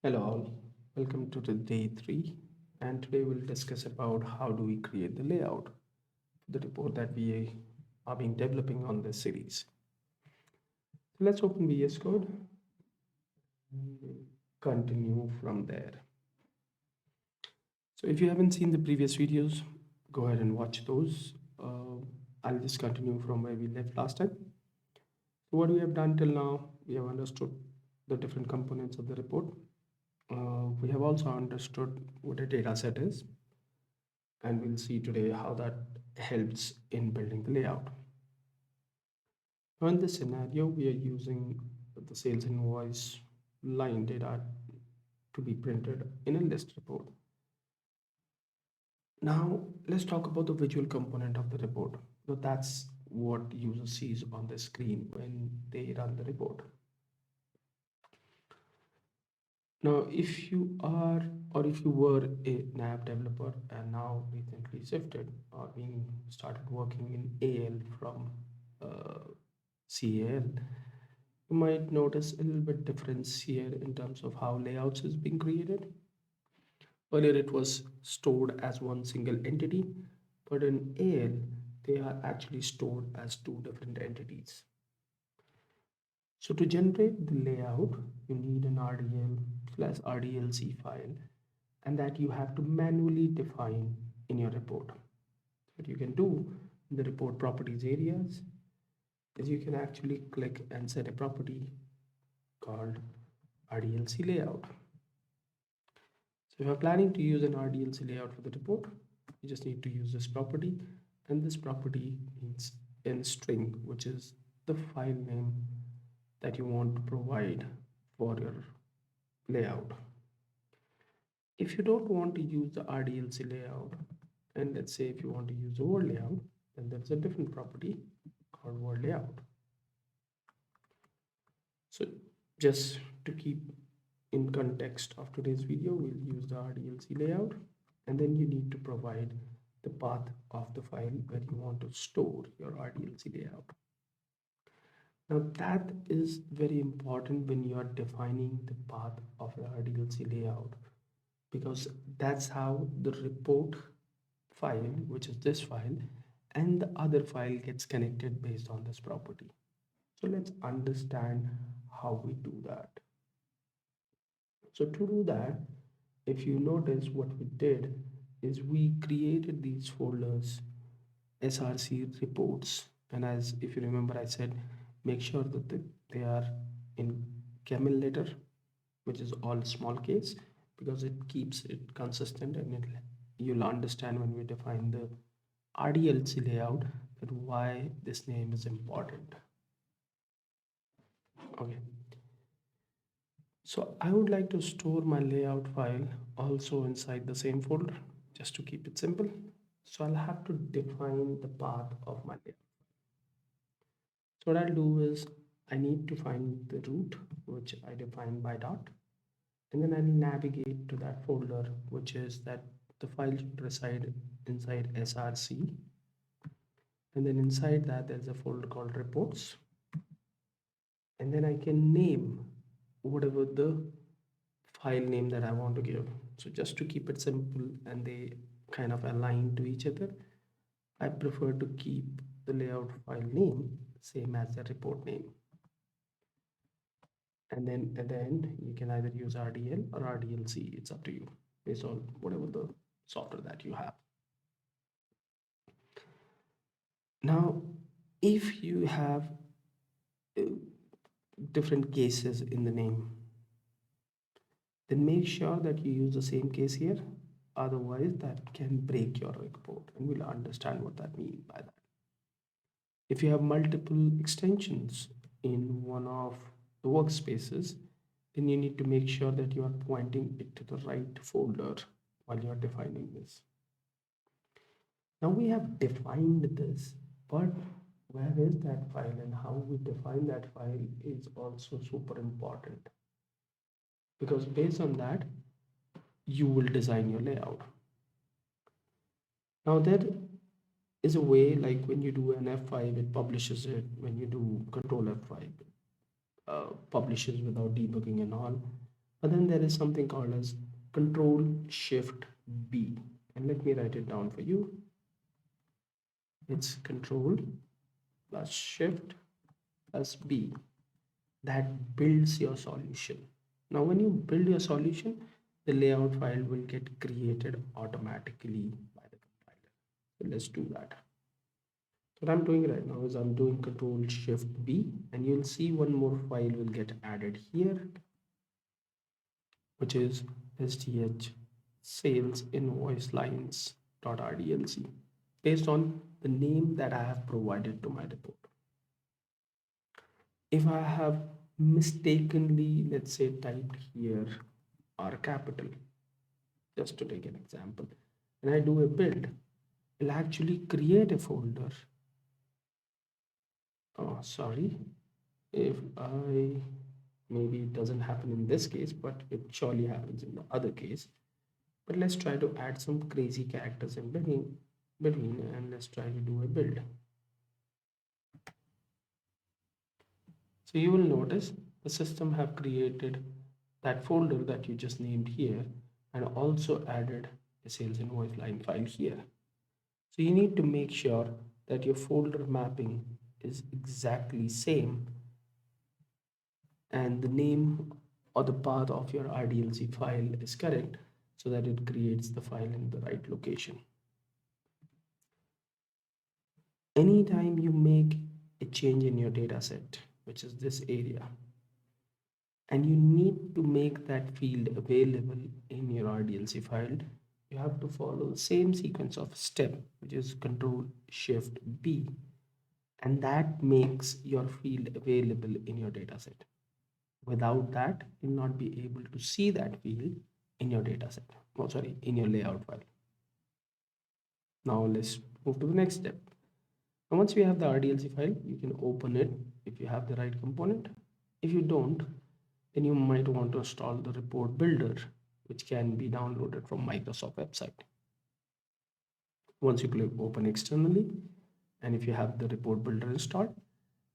Hello all, welcome to the day 3, and today we'll discuss about how do we create the layout for the report that we are being developing on this series. So let's open VS Code and we'll continue from there. So if you haven't seen the previous videos, go ahead and watch those. I'll just continue from where we left last time. So what we have done till now, we have understood the different components of the report. We have also understood what a data set is, and we'll see today how that helps in building the layout. Now in this scenario, we are using the sales invoice line data to be printed in a list report. Now let's talk about the visual component of the report. So that's what user sees on the screen when they run the report. Now, if you are or if you were a NAV developer and now recently shifted or being started working in AL from CAL, you might notice a little bit difference here in terms of how layouts is being created. Earlier it was stored as one single entity, but in AL they are actually stored as two different entities. So to generate the layout, you need an RDL/RDLC file, and that you have to manually define in your report. What you can do in the report properties areas is you can actually click and set a property called RDLC layout. So if you're planning to use an RDLC layout for the report, you just need to use this property, and this property means in string, which is the file name that you want to provide for your layout. If you don't want to use the RDLC layout, and let's say if you want to use the word layout, then there's a different property called word layout. So just to keep in context of today's video, we'll use the RDLC layout, and then you need to provide the path of the file where you want to store your RDLC layout. Now that is very important when you are defining the path of the RDLC layout, because that's how the report file, which is this file, and the other file gets connected based on this property. So let's understand how we do that. So to do that, if you notice, what we did is we created these folders SRC reports, and as if you remember, I said make sure that they are in camel letter, which is all small case, because it keeps it consistent, and you'll understand when we define the RDLC layout that why this name is important. Okay, so I would like to store my layout file also inside the same folder just to keep it simple. So I'll have to define the path of my layout. So what I'll do is I need to find the root, which I define by dot, and then I'll navigate to that folder, which is that the file should reside inside SRC, and then inside that there's a folder called reports, and then I can name whatever the file name that I want to give. So just to keep it simple and they kind of align to each other, I prefer to keep the layout file name same as the report name. And then at the end, you can either use RDL or RDLC. It's up to you based on whatever the software that you have. Now, if you have different cases in the name, then make sure that you use the same case here. Otherwise, that can break your report, and we'll understand what that means by that. If you have multiple extensions in one of the workspaces, then you need to make sure that you are pointing it to the right folder while you are defining this. Now we have defined this, but where is that file and how we define that file is also super important, because based on that you will design your layout. Now there is a way, like when you do an F5 it publishes it, when you do control F5 publishes without debugging and all. But then there is something called as Control Shift B. And let me write it down for you. It's Control plus Shift plus B that builds your solution. Now, when you build your solution, the layout file will get created automatically by the compiler. So let's do that. So what I'm doing right now is I'm doing Control Shift B, and you'll see one more file will get added here, which is SDH sales invoice lines.rdlc based on the name that I have provided to my report. If I have mistakenly, let's say, typed here R capital, just to take an example, and I do a build, it'll actually create a folder. Oh, sorry. If I, maybe it doesn't happen in this case, but it surely happens in the other case. But let's try to add some crazy characters in between and let's try to do a build. So you will notice the system have created that folder that you just named here and also added a sales invoice line file here. So you need to make sure that your folder mapping is exactly same and the name or the path of your RDLC file is correct so that it creates the file in the right location. Anytime you make a change in your data set, which is this area, and you need to make that field available in your RDLC file, you have to follow the same sequence of step, which is Control Shift B, and that makes your field available in your dataset. Without that, you'll not be able to see that field in your dataset. Oh, sorry, in your layout file. Now let's move to the next step. Now once we have the RDLC file, you can open it if you have the right component. If you don't, then you might want to install the report builder, which can be downloaded from Microsoft website. Once you click open externally, and if you have the report builder installed,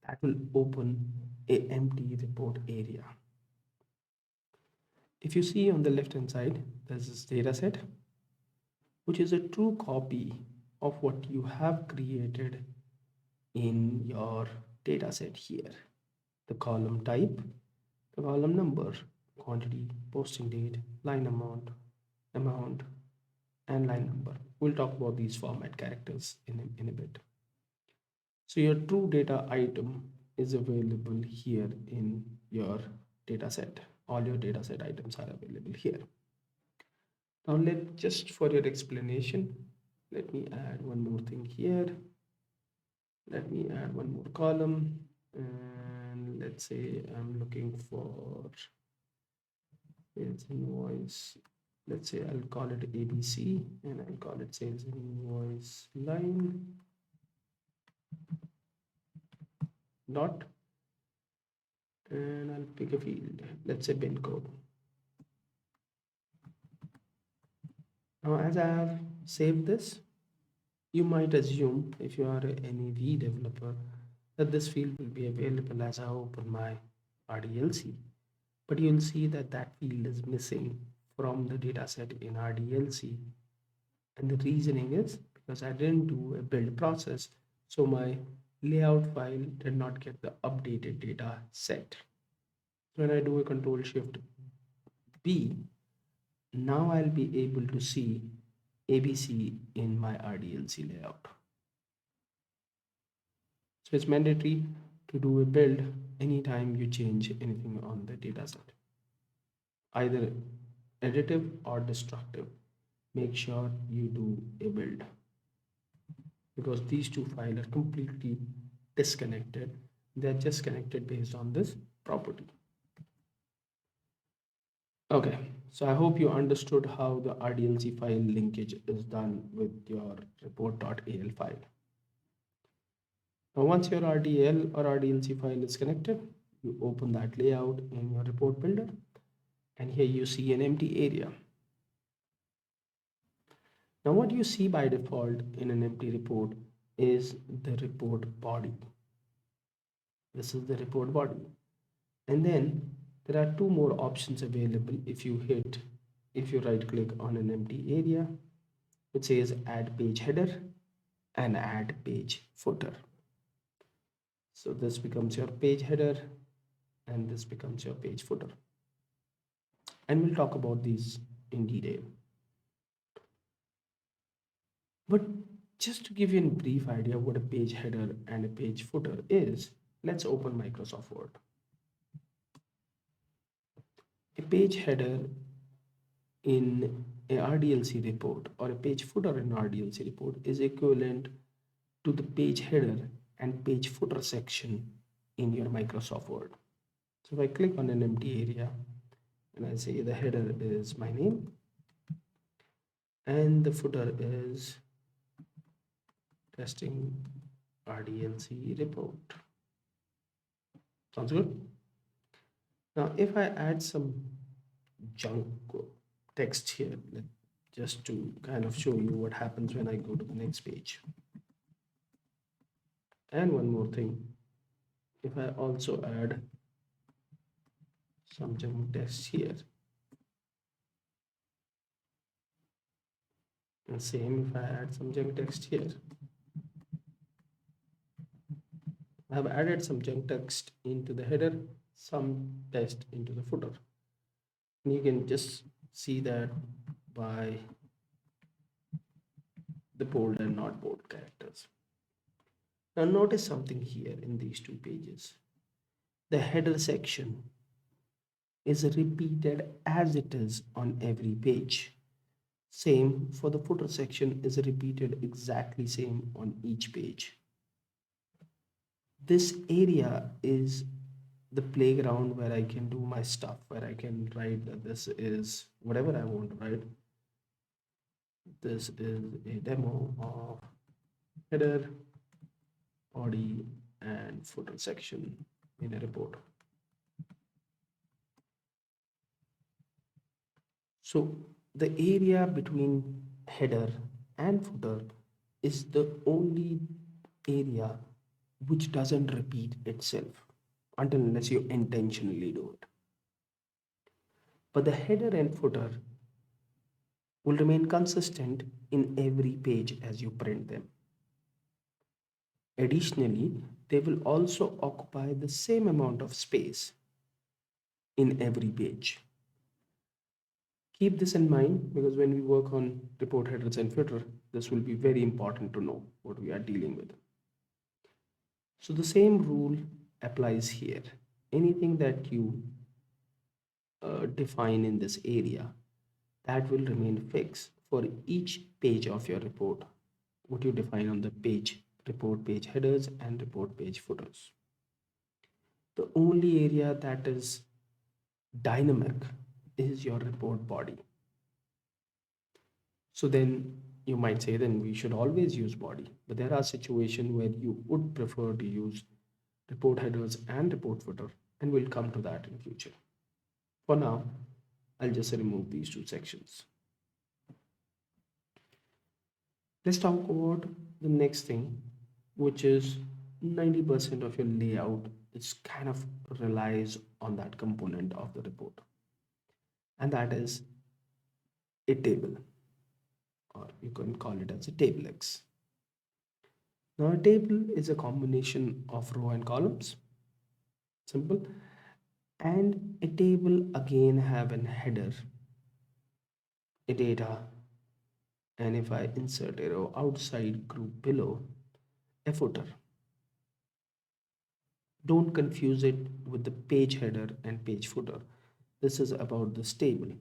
that will open a empty report area. If you see on the left hand side, there's this data set, which is a true copy of what you have created in your data set here. The column type, the column number, quantity, posting date, line amount, and line number. We'll talk about these format characters in a bit. So your true data item is available here in your data set. All your data set items are available here. Now just for your explanation, let me add one more thing here. Let me add one more column, and let's say I'm looking for sales invoice. Let's say I'll call it ABC and I'll call it sales invoice line dot, and I'll pick a field, let's say bin code. Now as I have saved this, you might assume if you are an NAV developer that this field will be available as I open my RDLC, but you'll see that that field is missing from the dataset in RDLC, and the reasoning is because I didn't do a build process, so my layout file did not get the updated data set. When I do a Control Shift B, now I'll be able to see ABC in my RDLC layout. So it's mandatory to do a build anytime you change anything on the dataset, either additive or destructive. Make sure you do a build because these two files are completely disconnected. They're just connected based on this property. Okay, so I hope you understood how the RDLC file linkage is done with your report.al file. Now once your RDL or RDLC file is connected, you open that layout in your report builder, and here you see an empty area. Now what you see by default in an empty report is the report body. This is the report body. And then There are two more options available. If you right click on an empty area, it says add page header and add page footer. So this becomes your page header and this becomes your page footer. And we'll talk about these in detail. But just to give you a brief idea of what a page header and a page footer is, let's open Microsoft Word. A page header in a RDLC report or a page footer in RDLC report is equivalent to the page header and page footer section in your Microsoft Word. So if I click on an empty area and I say the header is my name and the footer is testing RDLC report. Sounds good? Now, if I add some junk text here, just to kind of show you what happens when I go to the next page. And one more thing, if I also add some junk text here, and same if I add some junk text here. I have added some junk text into the header, some text into the footer. And you can just see that by the bold and not bold characters. Now notice something here in these two pages. The header section is repeated as it is on every page. Same for the footer section is repeated exactly same on each page. This area is the playground where I can do my stuff, where I can write that this is whatever I want to write. This is a demo of header, body, and footer section in a report. So the area between header and footer is the only area which doesn't repeat itself until unless you intentionally do it. But the header and footer will remain consistent in every page as you print them. Additionally, they will also occupy the same amount of space in every page. Keep this in mind because when we work on report headers and footer, this will be very important to know what we are dealing with. So the same rule applies here. Anything that you define in this area, that will remain fixed for each page of your report. What you define on the page, report page headers and report page footers. The only area that is dynamic is your report body. So then you might say then we should always use body, but there are situations where you would prefer to use report headers and report footer, and we'll come to that in future. For now, I'll just remove these two sections. Let's talk about the next thing, which is 90% of your layout is kind of relies on that component of the report, and that is a table, or you can call it as a table X. Now a table is a combination of row and columns, simple, and a table again have an header, a data, and if I insert a row outside group below, a footer. Don't confuse it with the page header and page footer. This is about this table.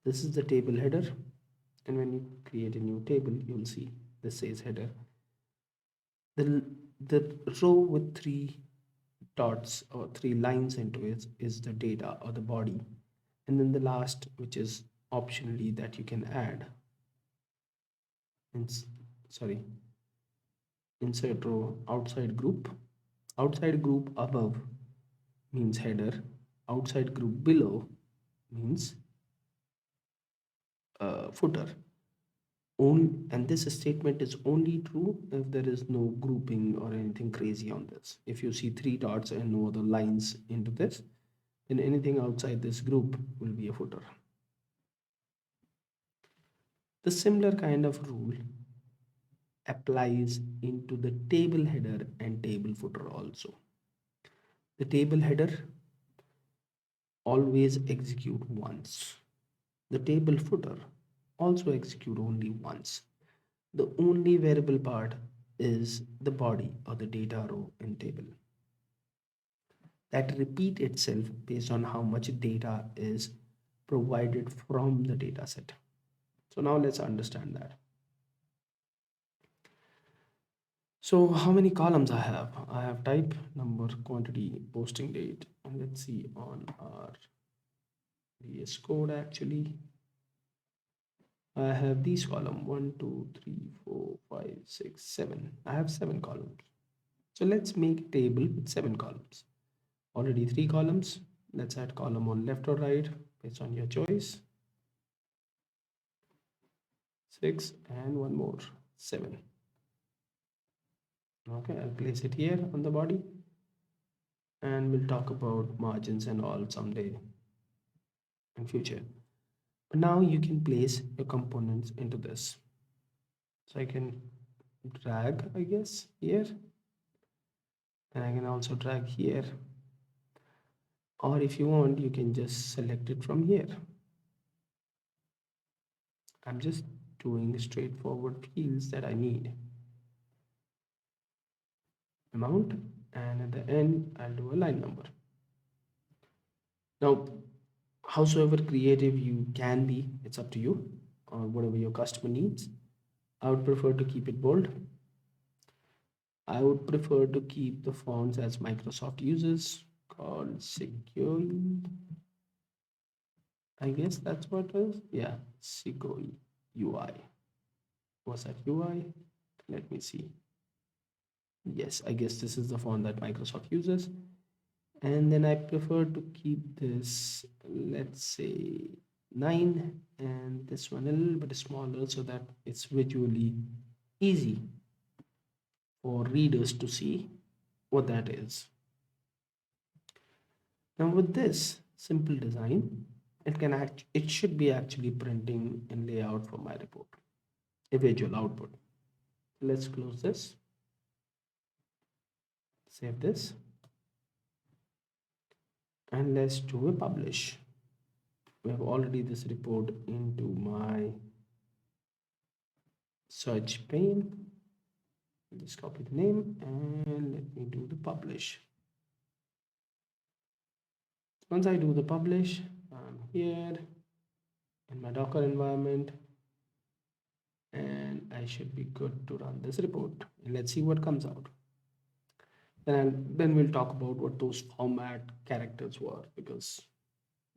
This is the table header, and when you create a new table, you'll see this says header. The row with three dots or three lines into it is the data or the body, and then the last, which is optionally that you can add, insert row outside group. Outside group above means header, outside group below means footer. And this statement is only true if there is no grouping or anything crazy on this. If you see three dots and no other lines into this, then anything outside this group will be a footer. The similar kind of rule applies into the table header and table footer also. The table header always execute once. The table footer also execute only once. The only variable part is the body or the data row in table that repeat itself based on how much data is provided from the data set. So now let's understand that. So how many columns I have? I have type, number, quantity, posting date, and let's see on our VS Code actually. I have these column 1, 2, 3, 4, 5, 6, 7. I have 7 columns. So let's make a table with 7 columns. Already 3 columns. Let's add column on left or right based on your choice. 6 and one more 7. Okay, I'll place it here on the body, and we'll talk about margins and all someday in future. But now you can place your components into this. So I can drag, I guess, here, and I can also drag here, or if you want you can just select it from here. I'm just doing straightforward fields that I need. Amount, and at the end I'll do a line number. Now howsoever creative you can be, it's up to you, or whatever your customer needs. I would prefer to keep it bold. I would prefer to keep the fonts as Microsoft uses, called Sigoi. I guess that's what it is. Yeah, Sigoi UI. Was that UI? Let me see. Yes, I guess this is the font that Microsoft uses. And then I prefer to keep this, let's say 9, and this one a little bit smaller so that it's visually easy for readers to see what that is. Now with this simple design, it should be actually printing in layout for my report, a visual output. Let's close this, save this, and let's do a publish. We have already this report into my search pane. Just copy the name and let me do the publish. Once I do the publish, I'm here in my Docker environment, and I should be good to run this report. And let's see what comes out. Then we'll talk about what those format characters were, because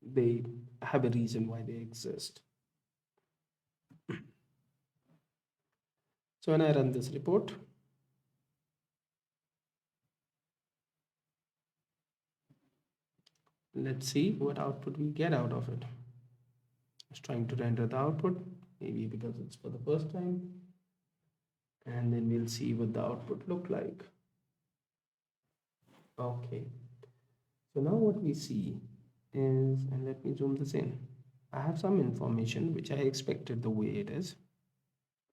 they have a reason why they exist. So when I run this report, let's see what output we get out of it. It's trying to render the output, maybe because it's for the first time, and then we'll see what the output look like. Okay, so now what we see is, and let me zoom this in, I have some information which I expected the way it is,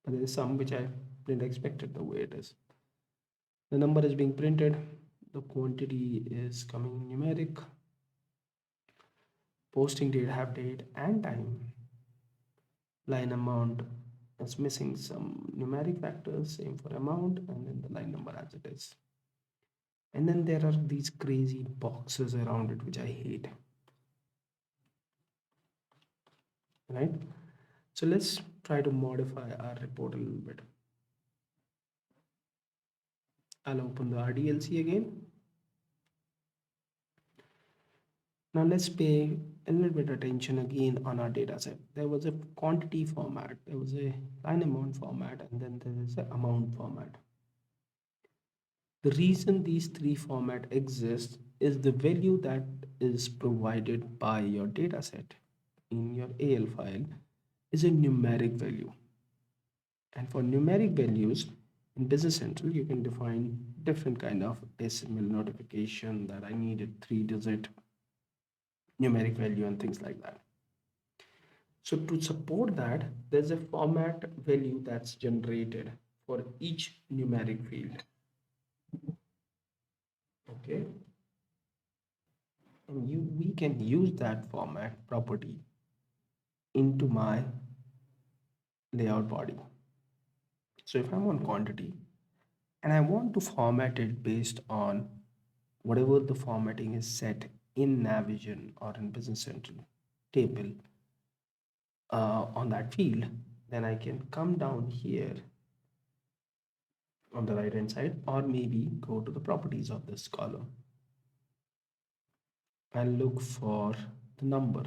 but there is some which I didn't expect it the way it is. The number is being printed, the quantity is coming numeric, posting date, have date and time, line amount is missing some numeric factors, same for amount, and then the line number as it is. And then there are these crazy boxes around it which I hate, right? So let's try to modify our report a little bit. I'll open the RDLC again. Now let's pay a little bit attention again on our data set. There was a quantity format, there was a line amount format, and then there is an amount format. The reason these three formats exist is the value that is provided by your data set in your AL file is a numeric value. And for numeric values in Business Central, you can define different kind of SML notification that I needed 3-digit numeric value and things like that. So to support that, there's a format value that's generated for each numeric field. Okay, and we can use that format property into my layout body. So if I'm on quantity and I want to format it based on whatever the formatting is set in Navision or in Business Central table on that field, then I can come down here on the right hand side, or maybe go to the properties of this column and look for the number.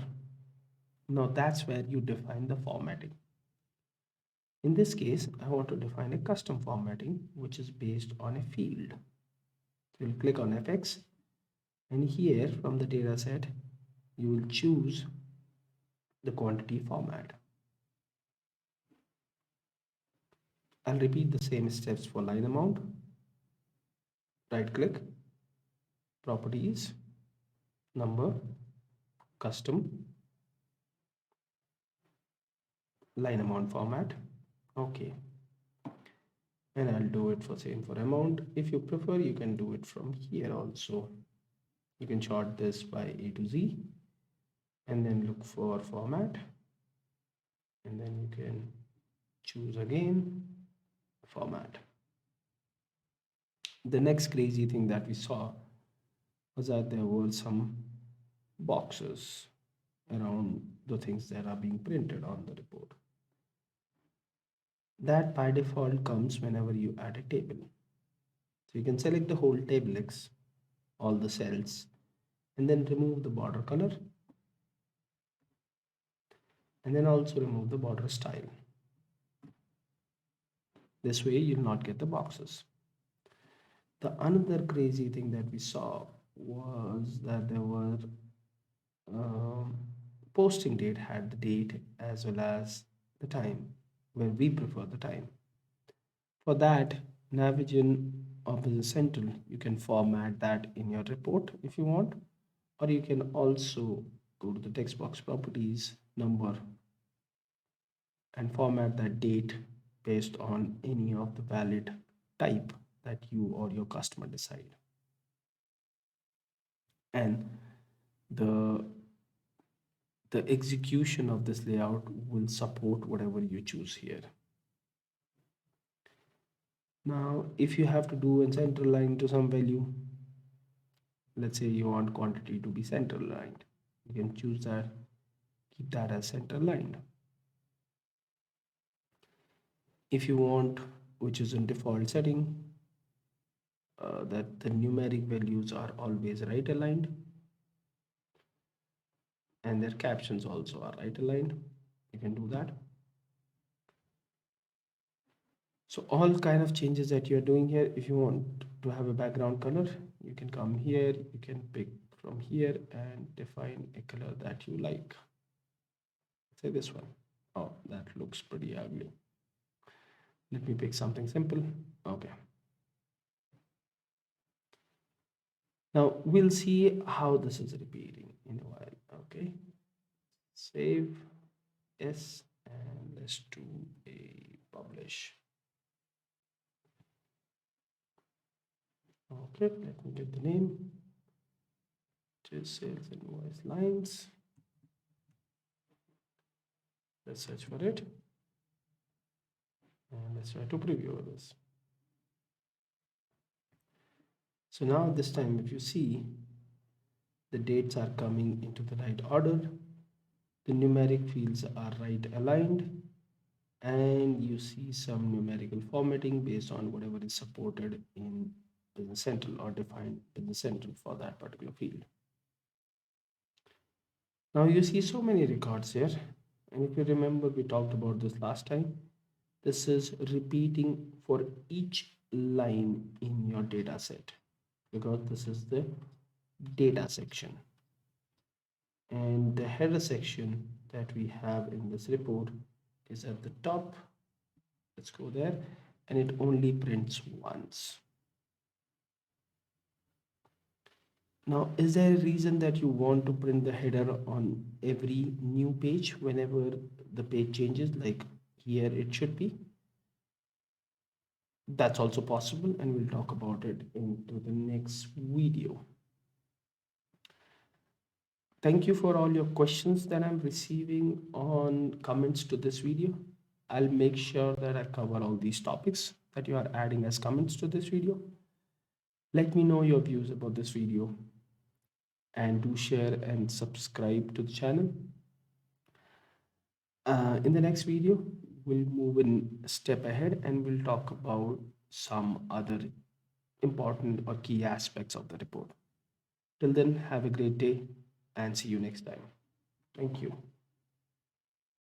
Now that's where you define the formatting. In this case, I want to define a custom formatting which is based on a field. So you'll click on FX, and here from the data set you will choose the quantity format. I'll repeat the same steps for line amount. Right click, properties, number, custom, line amount format. Okay, and I'll do it for same for amount. If you prefer, you can do it from here also. You can chart this by A to Z and then look for format, and then you can choose again format. The next crazy thing that we saw was that there were some boxes around the things that are being printed on the report. That by default comes whenever you add a table. So you can select the whole table X, all the cells, and then remove the border color, and then also remove the border style. This way you'll not get the boxes. The another crazy thing that we saw was that there were posting date had the date as well as the time, where we prefer the time. For that, Navision or Business Central, you can format that in your report if you want, or you can also go to the text box properties, number, and format that date based on any of the valid type that you or your customer decide. And the the execution of this layout will support whatever you choose here. Now, if you have to do a center line to some value, let's say you want quantity to be center lined, you can choose that, keep that as center lined. If you want, which is in default setting, that the numeric values are always right aligned and their captions also are right aligned, you can do that. So all kind of changes that you're doing here, if you want to have a background color, you can come here, you can pick from here and define a color that you like. Say this one. Oh, that looks pretty ugly. Let me pick something simple. Okay. Now we'll see how this is repeating in a while. Okay. Save. Yes. And let's do a publish. Okay, let me get the name. Just sales invoice lines. Let's search for it. And let's try to preview this. So now this time, if you see, the dates are coming into the right order. The numeric fields are right aligned. And you see some numerical formatting based on whatever is supported in Business Central or defined Business Central for that particular field. Now you see so many records here. And if you remember, we talked about this last time. This is repeating for each line in your data set, because this is the data section. And the header section that we have in this report is at the top. Let's go there, and it only prints once. Now, is there a reason that you want to print the header on every new page whenever the page changes, like here it should be? That's also possible, and we'll talk about it into the next video. Thank you for all your questions that I'm receiving on comments to this video. I'll make sure that I cover all these topics that you are adding as comments to this video. Let me know your views about this video, and do share and subscribe to the channel. In the next video, we'll move in a step ahead and we'll talk about some other important or key aspects of the report. Till then, have a great day and see you next time. Thank you.